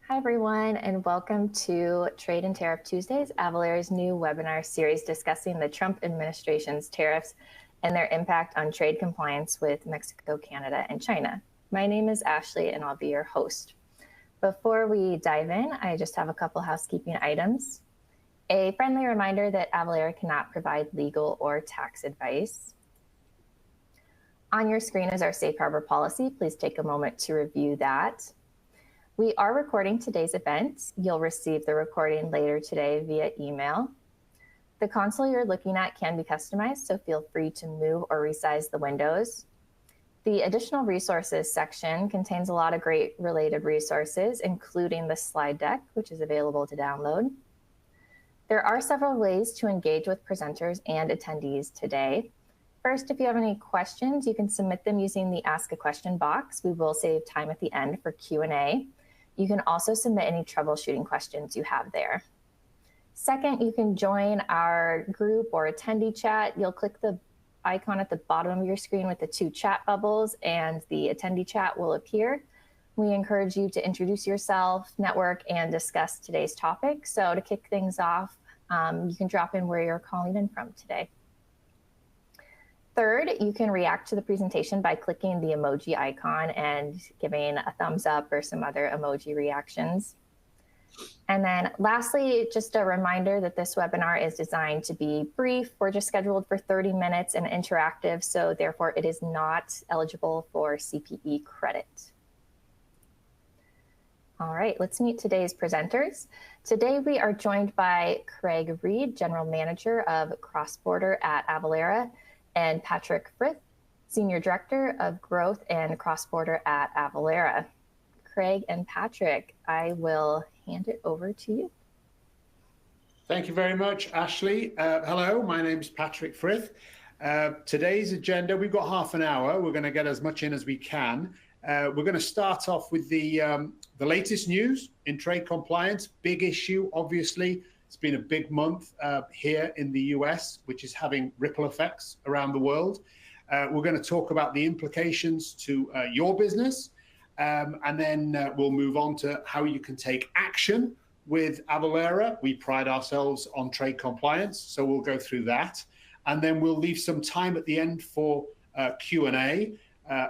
Hi, everyone, and welcome to Trade and Tariff Tuesdays, Avalara's new webinar series discussing the Trump administration's tariffs and their impact on trade compliance with Mexico, Canada, and China. My name is Ashley, and I'll be your host. Before we dive in, I just have a couple housekeeping items. A friendly reminder that Avalara cannot provide legal or tax advice. On your screen is our safe harbor policy. Please take a moment to review that. We are recording today's event. You'll receive the recording later today via email. The console you're looking at can be customized, so feel free to move or resize the windows. The additional resources section contains a lot of great related resources, including the slide deck, which is available to download. There are several ways to engage with presenters and attendees today. First, if you have any questions, you can submit them using the Ask a Question box. We will save time at the end for Q&A. You can also submit any troubleshooting questions you have there. Second, you can join our group or attendee chat. You'll click the icon at the bottom of your screen with the two chat bubbles, and the attendee chat will appear. We encourage you to introduce yourself, network, and discuss today's topic. So to kick things off, you can drop in where you're calling in from today. Third, you can react to the presentation by clicking the emoji icon and giving a thumbs up or some other emoji reactions. And then lastly, just a reminder that this webinar is designed to be brief. We're just scheduled for 30 minutes and interactive, so therefore it is not eligible for CPE credit. All right, let's meet today's presenters. Today we are joined by Craig Reed, General Manager of Cross-Border at Avalara, and Patrick Frith, Senior Director of Growth and Cross-Border at Avalara. Craig and Patrick, I will hand it over to you. Thank you very much, Ashley. Hello, my name is Patrick Frith. Today's agenda, we've got half an hour. We're going to get as much in as we can. We're going to start off with the latest news in trade compliance. Big issue, obviously. It's been a big month here in the US, which is having ripple effects around the world. We're going to talk about the implications to your business, and then we'll move on to how you can take action with Avalara. We pride ourselves on trade compliance, so we'll go through that. And then we'll leave some time at the end for Q&A.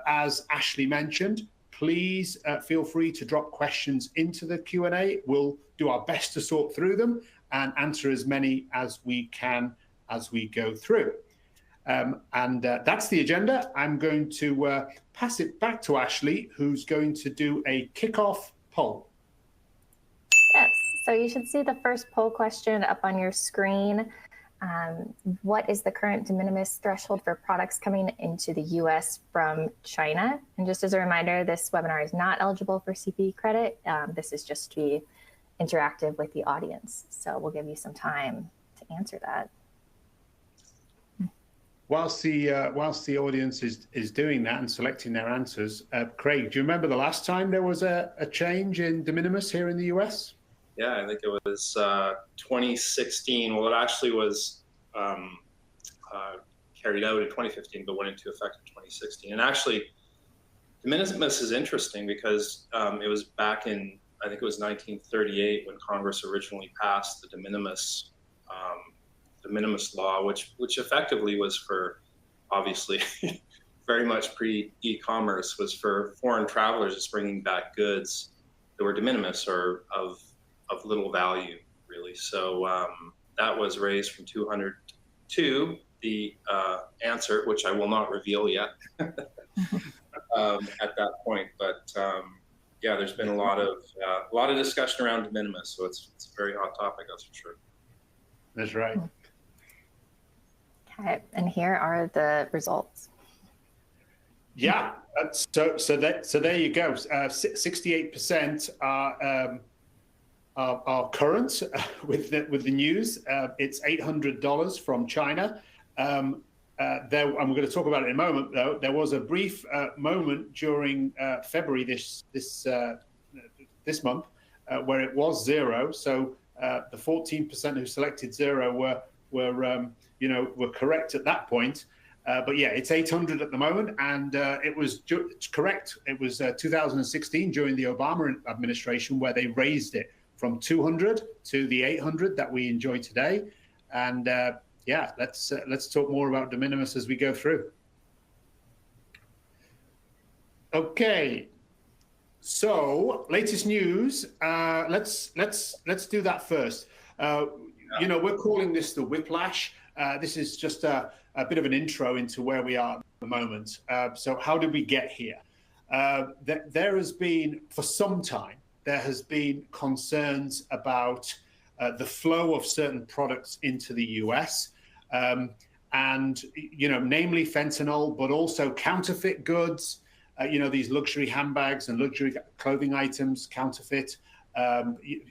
As Ashley mentioned, please feel free to drop questions into the Q&A. We'll do our best to sort through them and answer as many as we can as we go through. That's the agenda. I'm going to pass it back to Ashley, who's going to do a kickoff poll. Yes, so you should see the first poll question up on your screen. What is the current de minimis threshold for products coming into the US from China? And just as a reminder, this webinar is not eligible for CPE credit. This is just to be interactive with the audience. So we'll give you some time to answer that. Whilst the audience is doing that and selecting their answers, Craig, do you remember the last time there was a change in de minimis here in the US? Yeah, I think it was 2016. Well, it actually was carried out in 2015, but went into effect in 2016. And actually, de minimis is interesting because it was back in, I think it was 1938 when Congress originally passed the de minimis law, which effectively was for, obviously, very much pre-e-commerce, was for foreign travelers just bringing back goods that were de minimis or of little value, really. So that was raised from 200 to the answer, which I will not reveal yet at that point. But yeah, there's been a lot of discussion around de minimis, so it's a very hot topic, that's for sure. That's right. Okay, and here are the results. Yeah, so there you go. 68% are current with the news. It's $800 from China. And we're going to talk about it in a moment, though. There was a brief moment during February this month where it was zero. So the 14% who selected zero were correct at that point. But yeah, it's 800 at the moment, and it's correct. It was 2016 during the Obama administration where they raised it from 200 to the 800 that we enjoy today. And yeah, let's talk more about de minimis as we go through. Okay, so latest news. Let's do that first. You know, we're calling this the whiplash. This is just a bit of an intro into where we are at the moment. So how did we get here? There has been, for some time, there has been concerns about the flow of certain products into the US, and, you know, namely fentanyl, but also counterfeit goods, you know, these luxury handbags and luxury clothing items, counterfeit,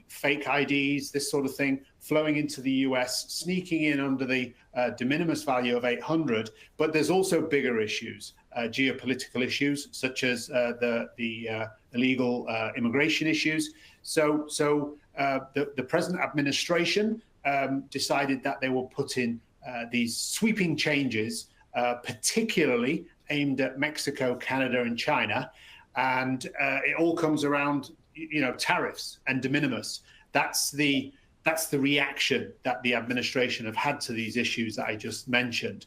fake IDs, this sort of thing, flowing into the US, sneaking in under the de minimis value of 800. But there's also bigger issues, geopolitical issues, such as the illegal immigration issues. So the present administration decided that they will put in these sweeping changes, particularly aimed at Mexico, Canada, and China. And it all comes around, you know, tariffs and de minimis. That's the reaction that the administration have had to these issues that I just mentioned.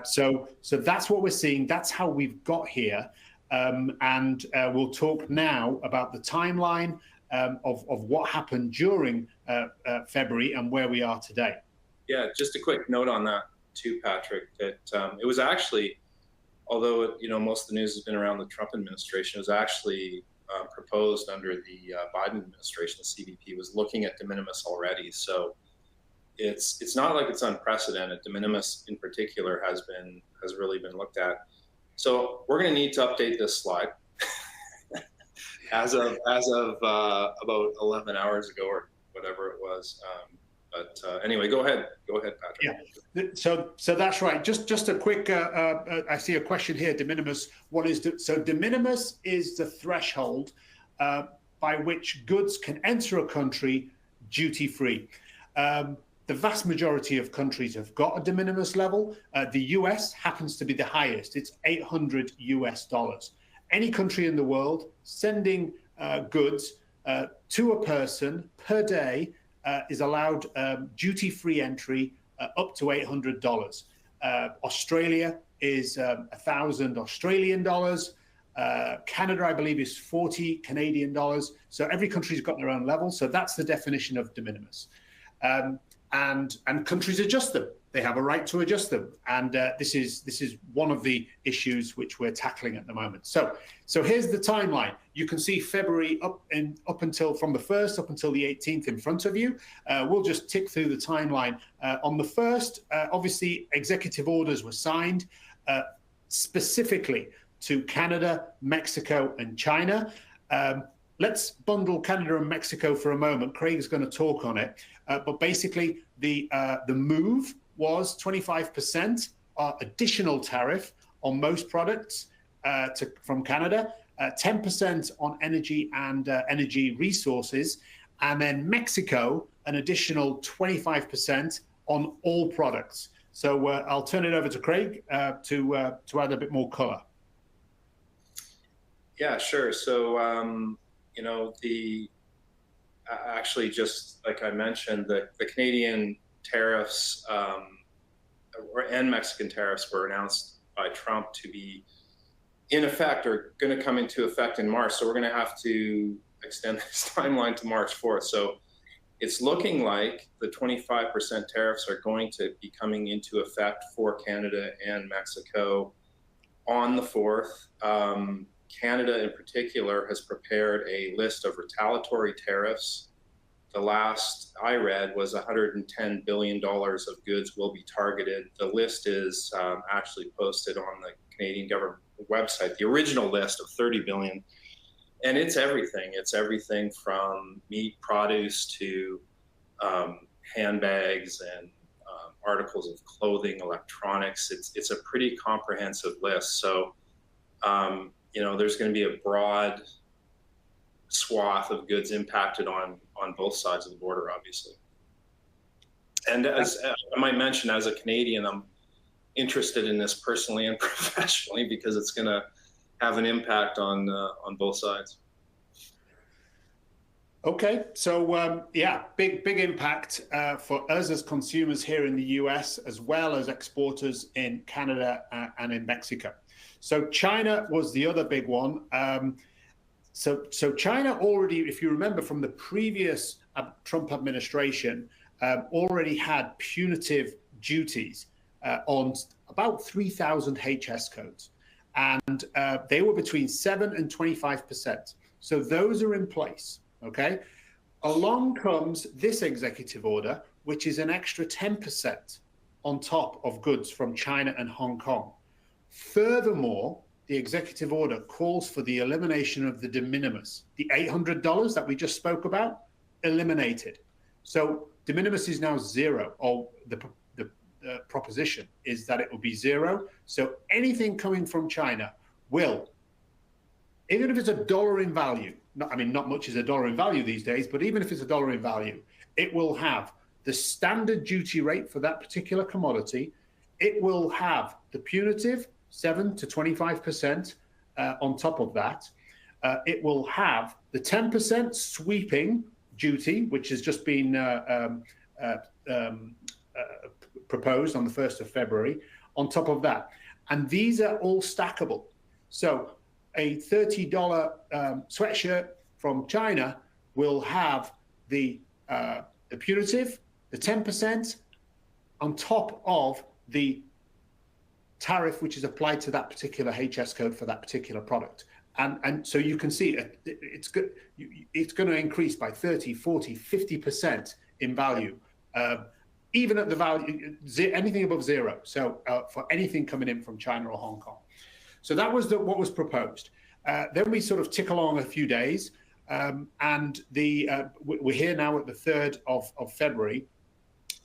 So that's what we're seeing. That's how we've got here. And we'll talk now about the timeline of what happened during February and where we are today. Yeah, just a quick note on that too, Patrick, that it was actually, although, you know, most of the news has been around the Trump administration, it was actually proposed under the Biden administration. The CBP was looking at de minimis already. So it's not like it's unprecedented. De minimis in particular has really been looked at. So we're going to need to update this slide as of about 11 hours ago or whatever it was. But anyway, go ahead, Patrick. Yeah, so that's right. Just a quick. I see a question here. De minimis. What is de minimis is the threshold by which goods can enter a country duty free. The vast majority of countries have got a de minimis level. The US happens to be the highest. It's $800 US. Any country in the world sending goods to a person per day is allowed duty-free entry up to $800. Australia is 1,000 Australian dollars. Canada, I believe, is 40 Canadian dollars. So every country's got their own level. So that's the definition of de minimis. And countries adjust them. They have a right to adjust them. And this is one of the issues which we're tackling at the moment. So here's the timeline. You can see February up until from the 1st up until the 18th in front of you. We'll just tick through the timeline. On the 1st, obviously, executive orders were signed specifically to Canada, Mexico, and China. Let's bundle Canada and Mexico for a moment. Craig's going to talk on it. But basically, the move was 25% additional tariff on most products from Canada, 10% on energy and energy resources, and then Mexico, an additional 25% on all products. So I'll turn it over to Craig to add a bit more color. Yeah, sure. So, you know, actually, just like I mentioned, the Canadian tariffs and Mexican tariffs were announced by Trump to be in effect or going to come into effect in March. So we're going to have to extend this timeline to March 4th. So it's looking like the 25% tariffs are going to be coming into effect for Canada and Mexico on the 4th. Canada in particular has prepared a list of retaliatory tariffs. The last I read was $110 billion of goods will be targeted. The list is actually posted on the Canadian government website, the original list of 30 billion. And it's everything. It's everything from meat, produce to handbags and articles of clothing, electronics. It's a pretty comprehensive list. So, you know, there's going to be a broad swath of goods impacted on both sides of the border, obviously. And as I might mention, as a Canadian, I'm interested in this personally and professionally because it's going to have an impact on both sides. Okay, so yeah, big impact for us as consumers here in the US, as well as exporters in Canada and in Mexico. So China was the other big one. So China already, if you remember from the previous Trump administration, already had punitive duties on about 3,000 HS codes, and they were between 7 and 25%. So those are in place. Okay, along comes this executive order, which is an extra 10% on top of goods from China and Hong Kong. Furthermore, the executive order calls for the elimination of the de minimis, the $800 that we just spoke about, eliminated. So de minimis is now zero, or the proposition is that it will be zero. So anything coming from China will, even if it's $1 in value, not much is $1 in value these days, but even if it's $1 in value, it will have the standard duty rate for that particular commodity. It will have the punitive 7 to 25% on top of that. It will have the 10% sweeping duty, which has just been proposed on the 1st of February, on top of that. And these are all stackable. So a $30 sweatshirt from China will have the punitive, the 10% on top of the tariff which is applied to that particular HS code for that particular product. And so you can see it's going to increase by 30, 40, 50% in value, even at the value, anything above zero. So for anything coming in from China or Hong Kong. So that was what was proposed. Then we sort of tick along a few days, and we're here now at the 3rd of February,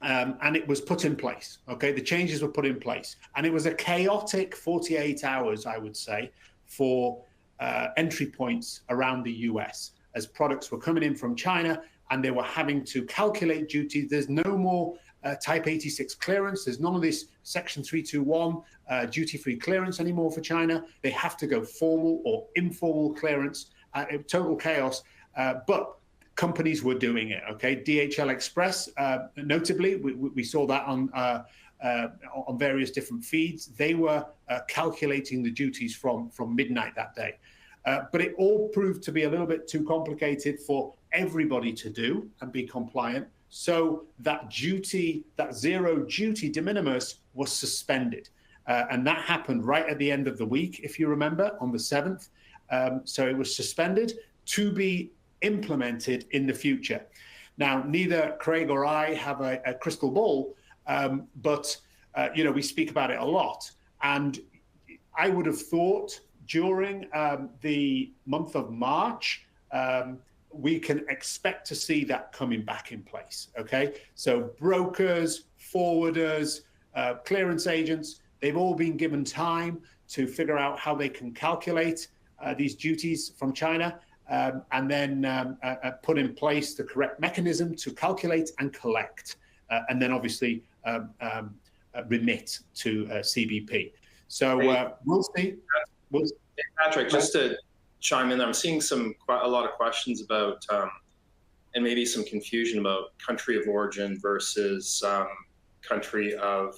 and it was put in place. Okay, the changes were put in place, and it was a chaotic 48 hours, I would say, for entry points around the US as products were coming in from China, and they were having to calculate duties. There's no more Type 86 clearance. There's none of this Section 321 duty-free clearance anymore for China. They have to go formal or informal clearance. Total chaos, but companies were doing it. Okay, DHL Express, notably, we saw that on various different feeds. They were calculating the duties from midnight that day. But it all proved to be a little bit too complicated for everybody to do and be compliant. So that duty, that zero duty de minimis, was suspended. And that happened right at the end of the week, if you remember, on the 7th. So it was suspended to be implemented in the future. Now, neither Craig or I have a crystal ball, but we speak about it a lot. And I would have thought during the month of March, we can expect to see that coming back in place. Okay, so brokers, forwarders, clearance agents, they've all been given time to figure out how they can calculate these duties from China, and then put in place the correct mechanism to calculate and collect, and then obviously remit to CBP. So we'll see. Hey, Patrick, just to chime in, I'm seeing a lot of questions about, and maybe some confusion about country of origin versus country of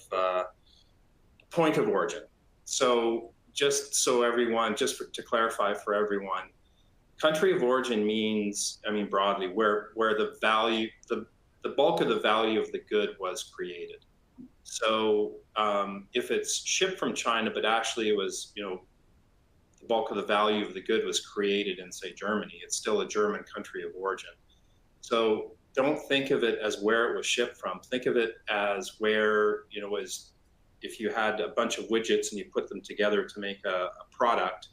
point of origin. So just so everyone, to clarify for everyone, country of origin means, broadly, where the value, the bulk of the value of the good was created. So if it's shipped from China, but actually it was, the bulk of the value of the good was created in, say, Germany, it's still a German country of origin. So don't think of it as where it was shipped from. Think of it as where, was, if you had a bunch of widgets and you put them together to make a product,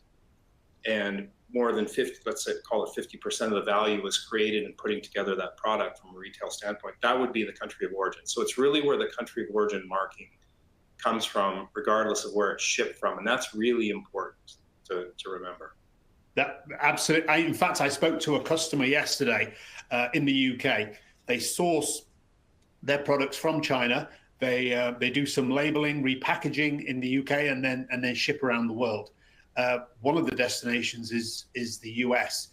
and more than 50, let's say, call it 50% of the value was created in putting together that product from a retail standpoint, that would be the country of origin. So it's really where the country of origin marking comes from, regardless of where it's shipped from. And that's really important to remember. That absolutely. In fact, I spoke to a customer yesterday in the UK. They source their products from China. They do some labeling, repackaging in the UK, and then ship around the world. One of the destinations is the US.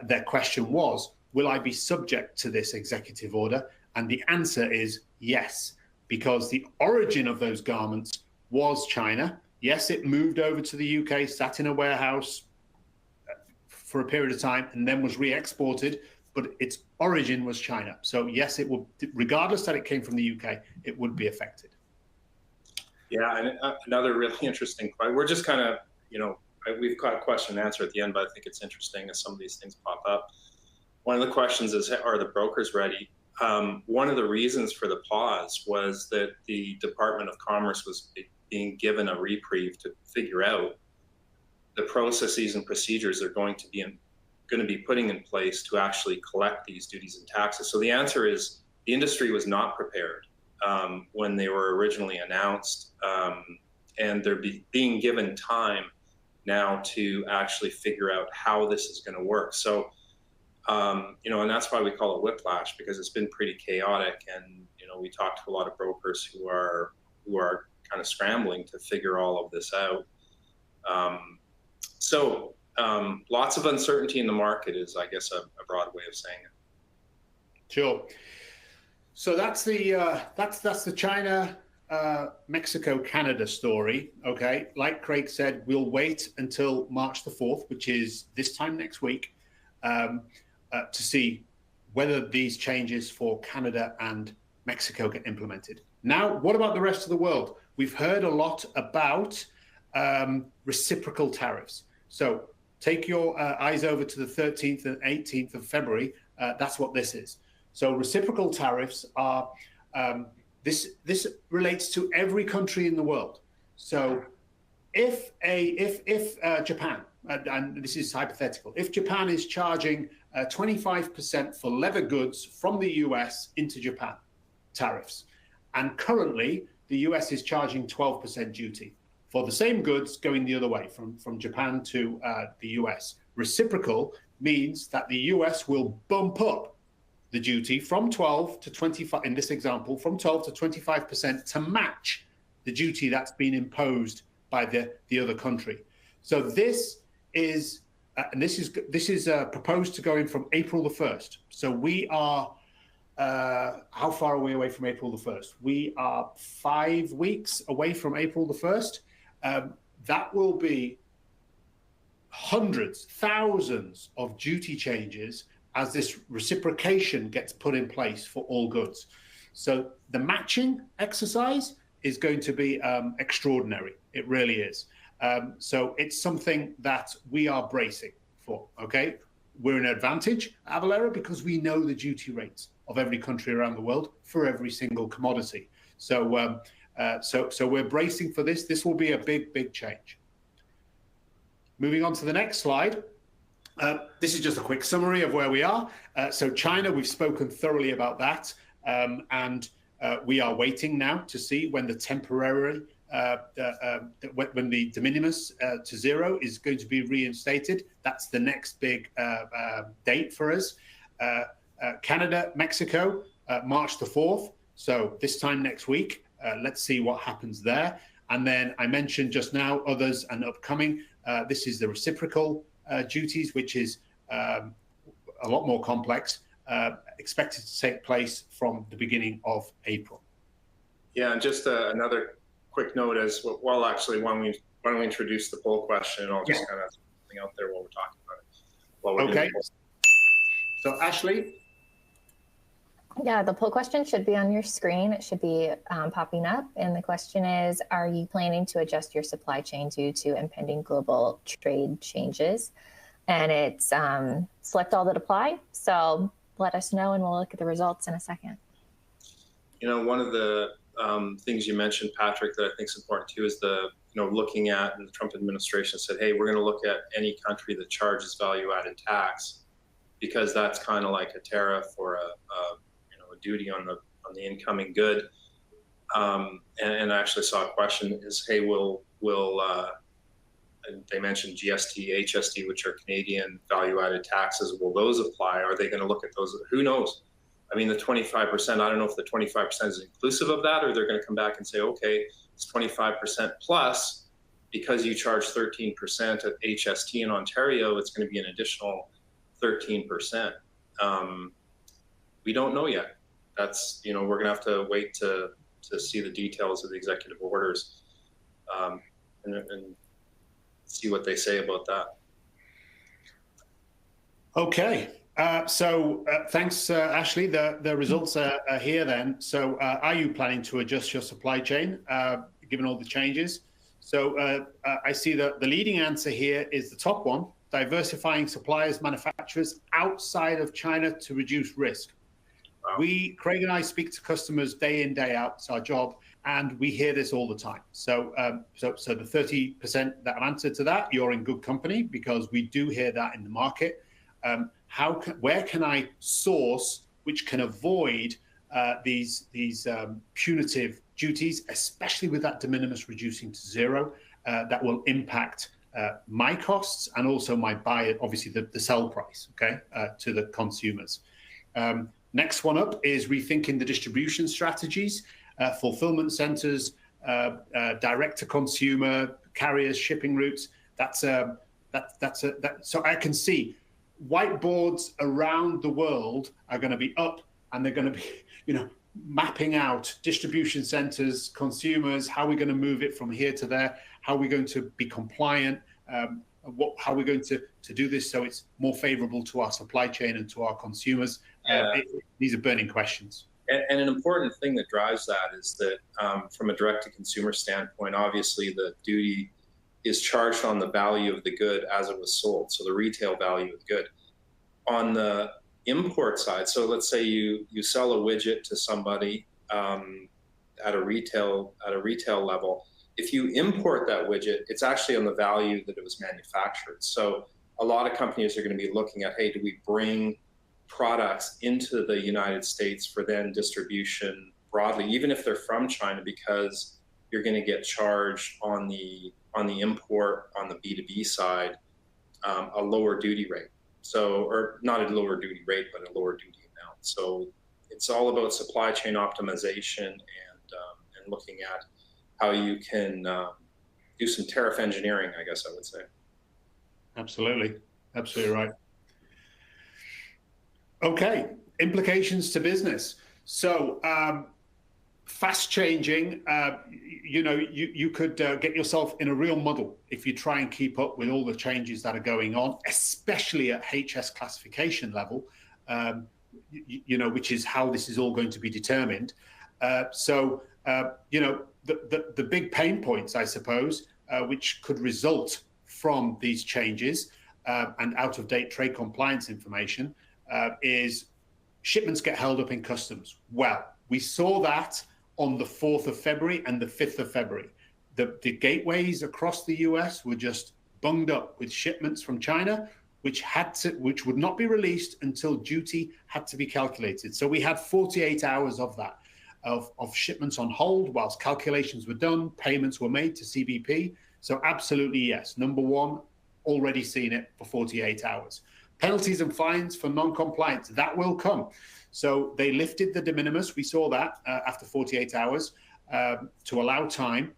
Their question was, will I be subject to this executive order? And the answer is yes, because the origin of those garments was China. Yes, it moved over to the UK, sat in a warehouse for a period of time, and then was re-exported, but its origin was China. So yes, it will, regardless that it came from the UK, it would be affected. Yeah, and another really interesting question. We're just kind of, we've got a question and answer at the end, but I think it's interesting as some of these things pop up. One of the questions is, are the brokers ready? One of the reasons for the pause was that the Department of Commerce was being given a reprieve to figure out the processes and procedures they're going to be putting in place to actually collect these duties and taxes. So the answer is the industry was not prepared when they were originally announced, and they're being given time now to actually figure out how this is going to work. So, and that's why we call it whiplash, because it's been pretty chaotic. And, we talked to a lot of brokers who are kind of scrambling to figure all of this out. So lots of uncertainty in the market is, I guess, a broad way of saying it. Sure. So that's the China, Mexico, Canada story. Okay. Like Craig said, we'll wait until March the 4th, which is this time next week, to see whether these changes for Canada and Mexico get implemented. Now, what about the rest of the world? We've heard a lot about reciprocal tariffs. So take your eyes over to the 13th and 18th of February. That's what this is. So reciprocal tariffs are, this relates to every country in the world. So if Japan, and this is hypothetical, if Japan is charging 25% for leather goods from the US into Japan, tariffs, and currently the US is charging 12% duty for the same goods going the other way from Japan to the US. Reciprocal means that the US will bump up the duty from 12 to 25, in this example, from 12 to 25% to match the duty that's been imposed by the other country. So this is, and this is proposed to go in from April the 1st. So we are, how far are we away from April the 1st? We are 5 weeks away from April the 1st. That will be hundreds, thousands of duty changes as this reciprocation gets put in place for all goods. So the matching exercise is going to be extraordinary. It really is. So it's something that we are bracing for, okay? We're in an advantage at Avalara because we know the duty rates of every country around the world for every single commodity. So, so we're bracing for this. This will be a big, big change. Moving on to the next slide. This is just a quick summary of where we are. So China, we've spoken thoroughly about that. And we are waiting now to see when the temporary, when the de minimis to zero is going to be reinstated. That's the next big date for us. Canada, Mexico, March the 4th. So this time next week, let's see what happens there. And then I mentioned just now others and upcoming. This is the reciprocal duties, which is a lot more complex, expected to take place from the beginning of April. Yeah, and just another quick note as well, actually, why don't we introduce the poll question, and I'll just kind of throw something out there while we're talking about it. While we're okay. So Ashley? Yeah, the poll question should be on your screen. It should be popping up. And the question is, are you planning to adjust your supply chain due to impending global trade changes? And it's select all that apply. So let us know and we'll look at the results in a second. You know, one of the things you mentioned, Patrick, that I think is important too is the, looking at, and the Trump administration said, hey, we're going to look at any country that charges value-added tax, because that's kind of like a tariff or a duty on the incoming good. And I actually saw a question is, hey, will they mentioned GST, HST, which are Canadian value-added taxes. Will those apply? Are they going to look at those? Who knows? I mean, the 25%, I don't know if the 25% is inclusive of that, or they're going to come back and say, okay, it's 25% plus, because you charge 13% at HST in Ontario, it's going to be an additional 13%. We don't know yet. That's, we're going to have to wait to see the details of the executive orders, and see what they say about that. Okay. Thanks, Ashley. The results are here then. So are you planning to adjust your supply chain, given all the changes? So I see that the leading answer here is the top one: diversifying suppliers, manufacturers outside of China to reduce risk. Wow. Craig and I speak to customers day in, day out. It's our job, and we hear this all the time. So the 30% that I've answered to that, you're in good company, because we do hear that in the market. Where can I source which can avoid these punitive duties, especially with that de minimis reducing to zero, that will impact my costs and also my buy, obviously the sell price, okay, to the consumers. Next one up is rethinking the distribution strategies, fulfillment centers, direct to consumer, carriers, shipping routes. So I can see whiteboards around the world are going to be up, and they're going to be, mapping out distribution centers, consumers, how we're going to move it from here to there, how we're going to be compliant, how we're going to do this so it's more favorable to our supply chain and to our consumers. These are burning questions. And an important thing that drives that is that from a direct-to-consumer standpoint, obviously the duty is charged on the value of the good as it was sold, so the retail value of the good. On the import side, so let's say you sell a widget to somebody at a retail level. If you import that widget, it's actually on the value that it was manufactured. So a lot of companies are going to be looking at, hey, do we bring products into the United States for then distribution broadly, even if they're from China, because you're going to get charged on the import on the B2B side a lower duty rate. So, or not a lower duty rate, but a lower duty amount. So it's all about supply chain optimization and looking at how you can do some tariff engineering, I guess I would say. Absolutely. Absolutely right. Okay, implications to business. So fast changing, you could get yourself in a real muddle if you try and keep up with all the changes that are going on, especially at HS classification level, which is how this is all going to be determined. The big pain points, I suppose, which could result from these changes and out-of-date trade compliance information, is shipments get held up in customs. Well, we saw that on the 4th of February and the 5th of February. The gateways across the US were just bunged up with shipments from China, which would not be released until duty had to be calculated. So we had 48 hours of that, of shipments on hold whilst calculations were done, payments were made to CBP. So absolutely yes. Number one, already seen it for 48 hours. Penalties and fines for non-compliance, that will come. So they lifted the de minimis. We saw that after 48 hours to allow time,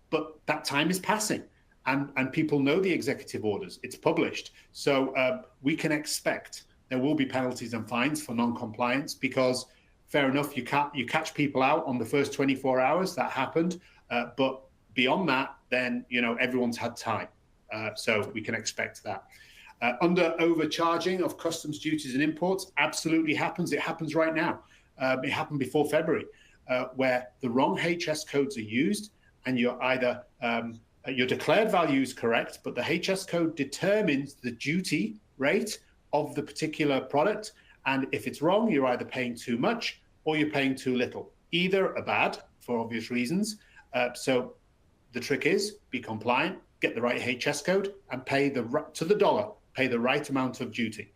but that time is passing, and people know the executive orders. It's published. So we can expect there will be penalties and fines for non-compliance, because fair enough, you catch people out on the first 24 hours, that happened. But beyond that, then, everyone's had time. So we can expect that. Under overcharging of customs duties and imports absolutely happens. It happens right now. It happened before February, where the wrong HS codes are used, and you're either your declared value is correct, but the HS code determines the duty rate of the particular product. And if it's wrong, you're either paying too much or you're paying too little. Either are bad for obvious reasons. So the trick is be compliant, get the right HS code, and pay to the dollar, pay the right amount of duty.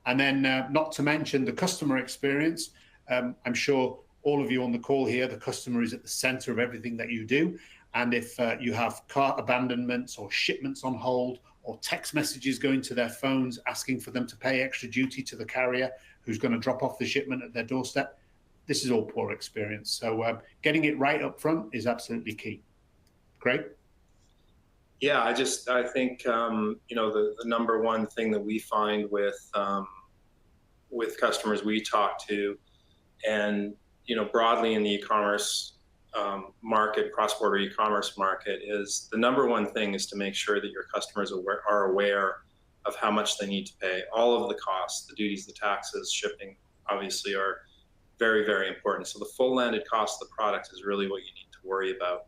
And then not to mention the customer experience. I'm sure all of you on the call here, the customer is at the center of everything that you do. And if you have cart abandonments or shipments on hold or text messages going to their phones asking for them to pay extra duty to the carrier who's going to drop off the shipment at their doorstep. This is all poor experience. So getting it right up front is absolutely key. Craig? Yeah, I think the number one thing that we find with customers we talk to, and broadly in the e-commerce market, cross-border e-commerce market, is the number one thing is to make sure that your customers are aware of how much they need to pay. All of the costs, the duties, the taxes, shipping, obviously are very, very important. So the full landed cost of the product is really what you need to worry about.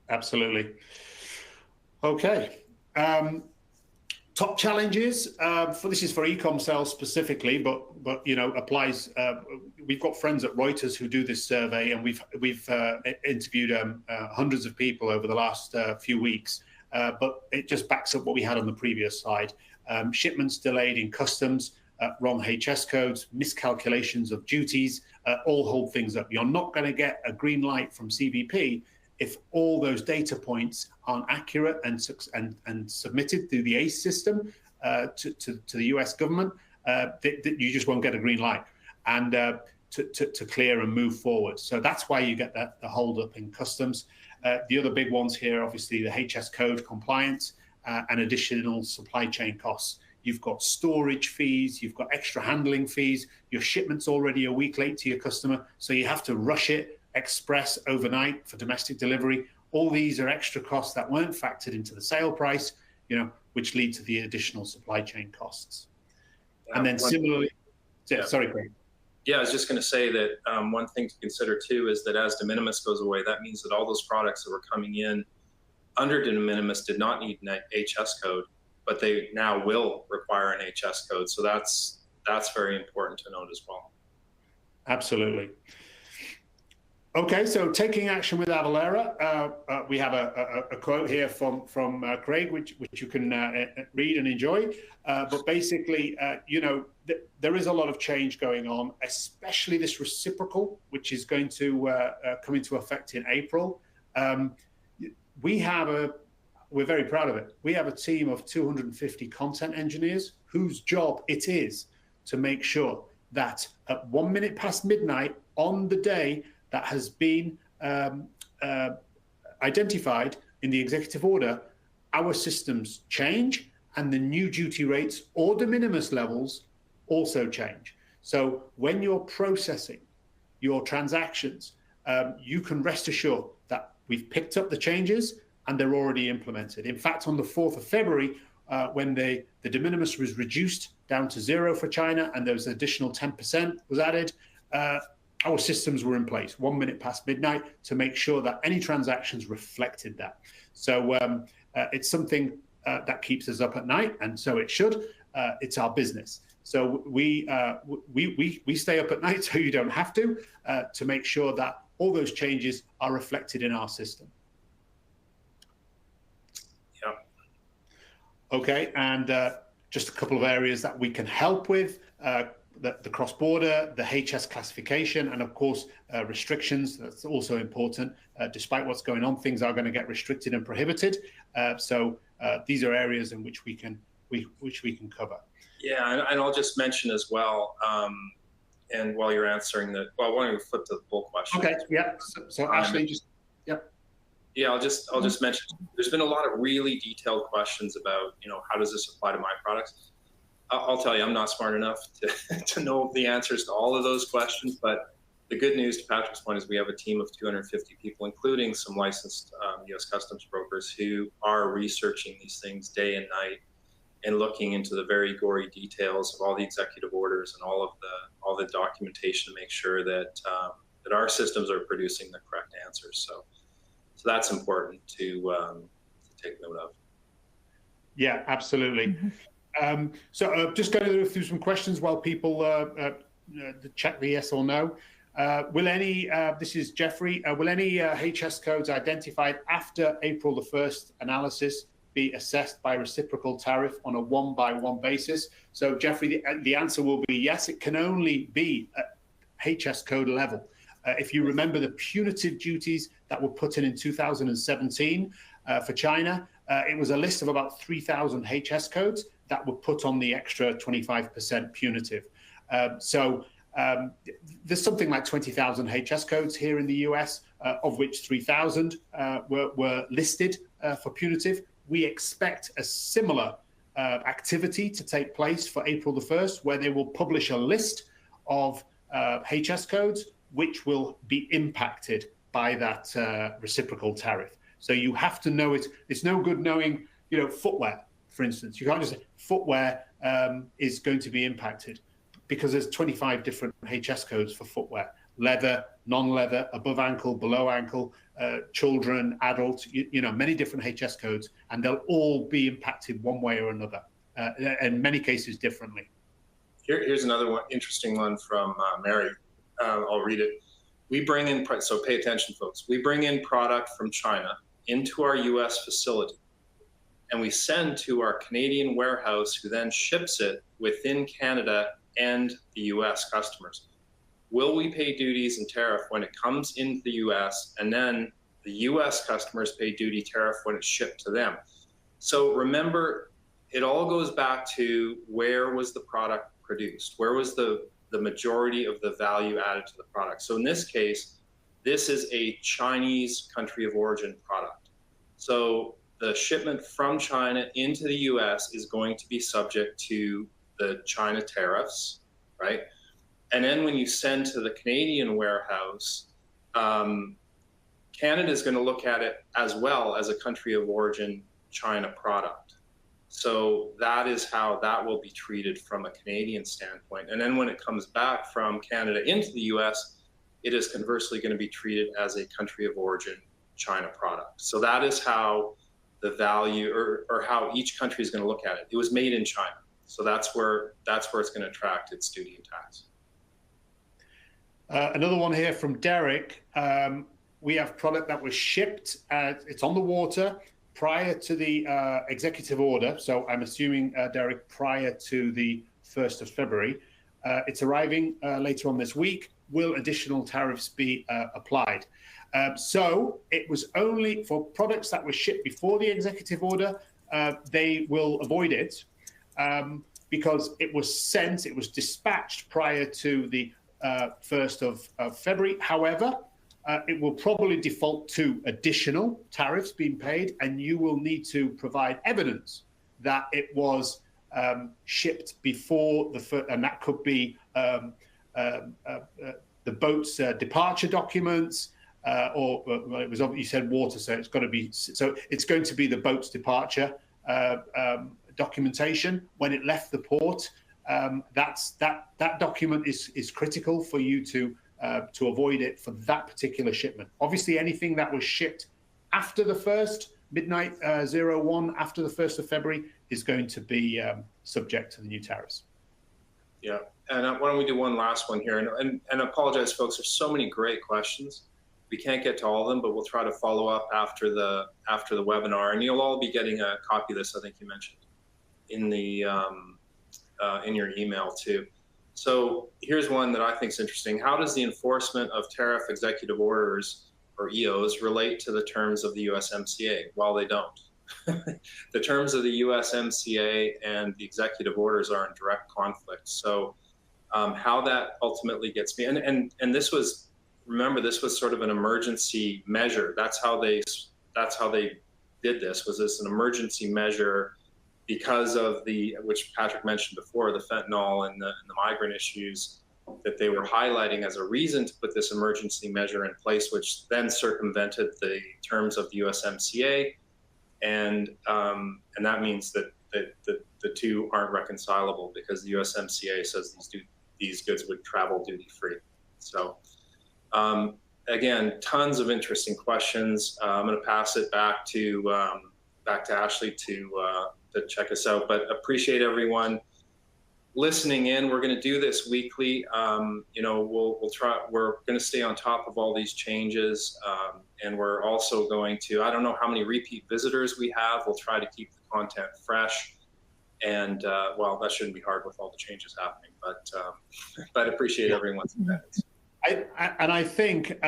Absolutely. Okay. Top challenges. This is for e-com sales specifically, but applies. We've got friends at Reuters who do this survey, and we've interviewed hundreds of people over the last few weeks. But it just backs up what we had on the previous slide. Shipments delayed in customs, wrong HS codes, miscalculations of duties, all hold things up. You're not going to get a green light from CBP if all those data points aren't accurate and submitted through the ACE system to the US government. You just won't get a green light and to clear and move forward. So that's why you get the hold up in customs. The other big ones here, obviously, the HS code compliance and additional supply chain costs. You've got storage fees, you've got extra handling fees, your shipment's already a week late to your customer, so you have to rush it express overnight for domestic delivery. All these are extra costs that weren't factored into the sale price, which lead to the additional supply chain costs. And then similarly, sorry, Craig. Yeah, I was just going to say that one thing to consider too is that as de minimis goes away, that means that all those products that were coming in under de minimis did not need an HS code, but they now will require an HS code. So that's very important to note as well. Absolutely. Okay, so taking action with Avalara, we have a quote here from Craig, which you can read and enjoy. But basically, there is a lot of change going on, especially this reciprocal, which is going to come into effect in April. We're very proud of it. We have a team of 250 content engineers whose job it is to make sure that at 1 minute past midnight on the day that has been identified in the executive order, our systems change and the new duty rates or de minimis levels also change. So when you're processing your transactions, you can rest assured that we've picked up the changes and they're already implemented. In fact, on the 4th of February, when the de minimis was reduced down to 0 for China and there was an additional 10% was added, our systems were in place 1 minute past midnight to make sure that any transactions reflected that. So it's something that keeps us up at night, and so it should. It's our business. So we stay up at night so you don't have to make sure that all those changes are reflected in our system. Yeah. Okay, and just a couple of areas that we can help with. The cross-border, the HS classification, and of course restrictions. That's also important. Despite what's going on, things are going to get restricted and prohibited. So these are areas in which we can cover. Yeah, and I'll just mention as well. And while you're answering that, why don't we flip to the poll question? Okay. Yeah. So Ashley, just yep. Yeah, I'll just mention. There's been a lot of really detailed questions about how does this apply to my products. I'll tell you, I'm not smart enough to know the answers to all of those questions, but the good news, to Patrick's point, is we have a team of 250 people, including some licensed U.S. customs brokers who are researching these things day and night and looking into the very gory details of all the executive orders and all the documentation to make sure that that our systems are producing the correct answers. So that's important to take note of. Yeah, absolutely. Mm-hmm. So just going through some questions while people check the yes or no. Will any, this is Jeffrey, will any HS codes identified after April the 1st analysis be assessed by reciprocal tariff on a 1-by-1 basis? So Jeffrey, the answer will be yes. It can only be at HS code level. If you remember the punitive duties that were put in 2017 for China, it was a list of about 3,000 HS codes that were put on the extra 25% punitive. There's something like 20,000 HS codes here in the US, of which 3,000 were listed for punitive. We expect a similar activity to take place for April the 1st, where they will publish a list of HS codes which will be impacted by that reciprocal tariff. So you have to know it. It's no good knowing, footwear, for instance. You can't just say footwear is going to be impacted, because there's 25 different HS codes for footwear: leather, non-leather, above ankle, below ankle, children, adult, many different HS codes, and they'll all be impacted one way or another, in many cases differently. Here's another one, interesting one from Mary. I'll read it. We bring in, so pay attention, folks. We bring in product from China into our US facility, and we send to our Canadian warehouse, who then ships it within Canada and the US customers. Will we pay duties and tariff when it comes into the US, and then the US customers pay duty tariff when it's shipped to them? So remember, it all goes back to where was the product produced? Where was the majority of the value added to the product? So in this case, this is a Chinese country of origin product. So the shipment from China into the US is going to be subject to the China tariffs, right? And then when you send to the Canadian warehouse, Canada is going to look at it as well as a country of origin China product. So that is how that will be treated from a Canadian standpoint. And then when it comes back from Canada into the US, it is conversely going to be treated as a country of origin China product. So that is how the value, or how each country is going to look at it. It was made in China. So that's where it's going to attract its duty and tax. Another one here from Derek. We have product that was shipped. It's on the water prior to the executive order. So I'm assuming, Derek, prior to the 1st of February. It's arriving later on this week. Will additional tariffs be applied? So it was only for products that were shipped before the executive order. They will avoid it because it was dispatched prior to the 1st of February. However, it will probably default to additional tariffs being paid, and you will need to provide evidence that it was shipped before and that could be the boat's departure documents, or it was, you said water, so it's got to be, so it's going to be the boat's departure documentation when it left the port. That document is critical for you to avoid it for that particular shipment. Obviously, anything that was shipped after the 1st, midnight 01, after the 1st of February, is going to be subject to the new tariffs. Yeah, and why don't we do one last one here? And apologize, folks, there's so many great questions. We can't get to all of them, but we'll try to follow up after the webinar. And you'll all be getting a copy of this, I think you mentioned, in the in your email too. So here's one that I think is interesting. How does the enforcement of tariff executive orders, or EOs, relate to the terms of the USMCA? Well, they don't. The terms of the USMCA and the executive orders are in direct conflict. So how that ultimately gets me, and this was, remember, this was sort of an emergency measure. That's how they did this, was this an emergency measure because of which Patrick mentioned before, the fentanyl and the migrant issues that they were highlighting as a reason to put this emergency measure in place, which then circumvented the terms of the USMCA. And that means that the two aren't reconcilable, because the USMCA says these goods would travel duty free. So again, tons of interesting questions. I'm going to pass it back to Ashley to check us out, but appreciate everyone listening in. We're going to do this weekly. We'll try. We're going to stay on top of all these changes, and we're also going to, I don't know how many repeat visitors we have. We'll try to keep the content fresh, and well, that shouldn't be hard with all the changes happening. But appreciate everyone's attendance. I think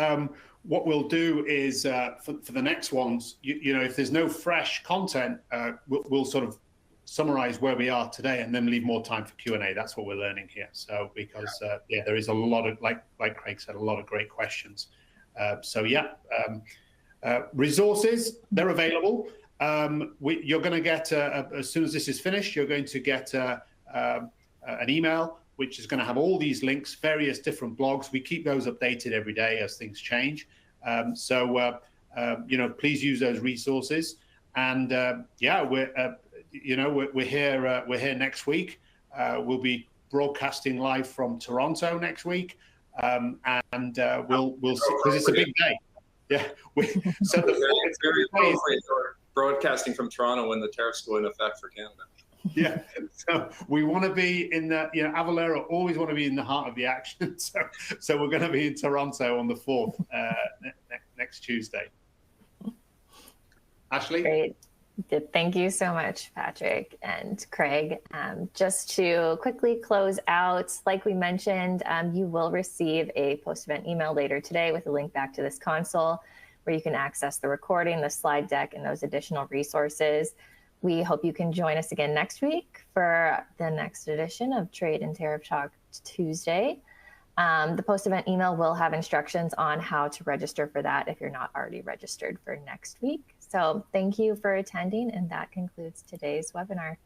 what we'll do is for the next ones, you know, if there's no fresh content, we'll sort of summarize where we are today and then leave more time for Q&A. That's what we're learning here. So because there is a lot of, like Craig said, a lot of great questions. Resources, they're available. You're going to get, as soon as this is finished, you're going to get an email which is going to have all these links, various different blogs. We keep those updated every day as things change. You know, please use those resources. And we're here next week. We'll be broadcasting live from Toronto next week, and we'll see, because it's a big day. Yeah, so it's very broadcasting from Toronto when the tariffs go into effect for Canada. Yeah, so we want to be in the, you know, Avalara always want to be in the heart of the action. So we're going to be in Toronto on the 4th, next Tuesday. Ashley? Great. Thank you so much, Patrick and Craig. Just to quickly close out, like we mentioned, you will receive a post-event email later today with a link back to this console where you can access the recording, the slide deck, and those additional resources. We hope you can join us again next week for the next edition of Trade and Tariff Talk Tuesday. The post-event email will have instructions on how to register for that if you're not already registered for next week. So thank you for attending, and that concludes today's webinar.